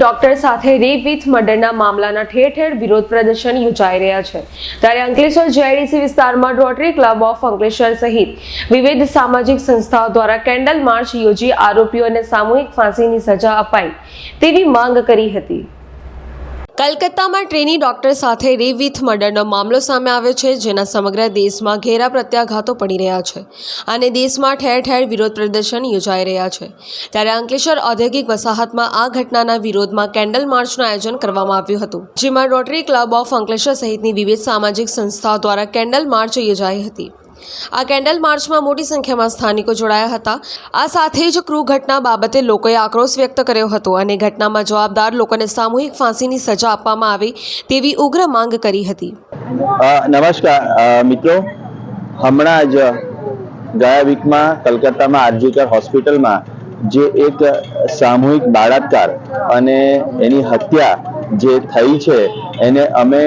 Doctor સાથે rape with મર્ડરના મામલાના ઠેર ઠેર વિરોધ પ્રદર્શન યોજાઈ રહ્યા છે ત્યારે અંકલેશ્વર જેઆઈડીસી વિસ્તારમાં રોટરી ક્લબ ઓફ અંકલેશ્વર સહિત વિવિધ સામાજિક સંસ્થાઓ દ્વારા કેન્ડલ માર્ચ યોજી આરોપીઓને સામૂહિક ફાંસીની સજા અપાય તેવી માંગ કરી હતી। કલકત્તામાં ટ્રેની ડોક્ટર સાથે રેપ વિથ મર્ડરનો મામલો સામે આવ્યો છે, જેના સમગ્ર દેશમાં ઘેરા પ્રત્યાઘાતો પડી રહ્યા છે અને દેશમાં ઠેર ઠેર વિરોધ પ્રદર્શન યોજાઈ રહ્યા છે ત્યારે અંકલેશ્વર ઔદ્યોગિક વસાહતમાં આ ઘટનાના વિરોધમાં કેન્ડલ માર્ચનું આયોજન કરવામાં આવ્યું હતું, જેમાં રોટરી ક્લબ ઓફ અંકલેશ્વર સહિતની વિવિધ સામાજિક સંસ્થાઓ દ્વારા કેન્ડલ માર્ચ યોજાઈ હતી। આ કેન્ડલ માર્ચમાં મોટી સંખ્યામાં સ્થાનિકો જોડાયા હતા। આ સાથે જ ક્રૂર ઘટના બાબતે લોકોએ આક્રોશ વ્યક્ત કર્યો હતો અને ઘટનામાં જવાબદાર લોકોને સામૂહિક ફાંસીની સજા આપવામાં આવે તેવી ઉગ્ર માંગ કરી હતી। નમસ્કાર મિત્રો, હમણાં જ ગયા વીકમાં કલકત્તામાં આરજીકર હોસ્પિટલમાં જે એક સામૂહિક બળાત્કાર અને એની હત્યા જે થઈ છે એને અમે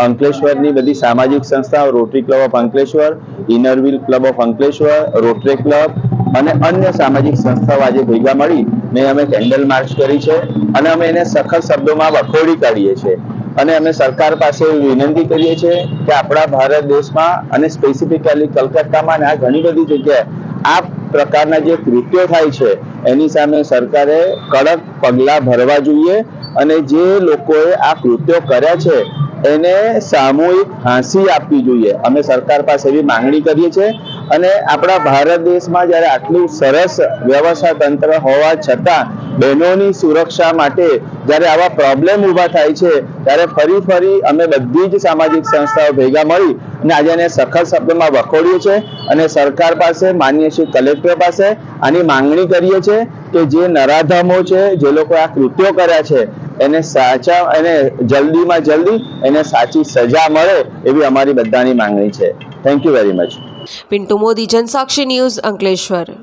અંકલેશ્વરની બધી સામાજિક સંસ્થાઓ rotary club of Ankleshwar, inner wheel club of Ankleshwar, rotary club અને અન્ય સામાજિક સંસ્થાઓ આજે ભેગા મળીને અમે કેન્ડલ માર્ચ કરી છે અને અમે એને સખત શબ્દોમાં વખોડી કાઢીએ છીએ અને અમે સરકાર પાસે વિનંતી કરીએ છીએ કે આપણા ભારત દેશમાં અને સ્પેસિફિકલી કલકત્તામાં અને આ ઘણી બધી જગ્યાએ આ પ્રકારના જે કૃત્યો થાય છે એની સામે સરકારે કડક પગલાં ભરવા જોઈએ અને જે લોકોએ આ કૃત્યો કર્યા છે એને સામૂહિક ફાંસી આપવી જોઈએ। અમે સરકાર પાસે એવી માંગણી કરીએ છીએ અને આપણા ભારત દેશમાં જ્યારે આટલું સરસ વ્યવસ્થા તંત્ર હોવા છતાં બહેનોની સુરક્ષા માટે જ્યારે આવા પ્રોબ્લેમ ઊભા થાય છે ત્યારે ફરી અમે બધી જ સામાજિક સંસ્થાઓ ભેગા મળી અને આજે એને સખત શબ્દોમાં વખોડીએ છીએ અને સરકાર પાસે, માનનીય શ્રી કલેક્ટર પાસે આની માંગણી કરીએ છીએ કે જે નરાધમો છે, જે લોકો આ કૃત્યો કર્યા છે એને જલ્દીમાં જલ્દી એને સાચી સજા મળે એવી અમારી બધાની માંગણી છે। Thank you very much. Pintu Modi, Jansakshi news, Ankleshwar.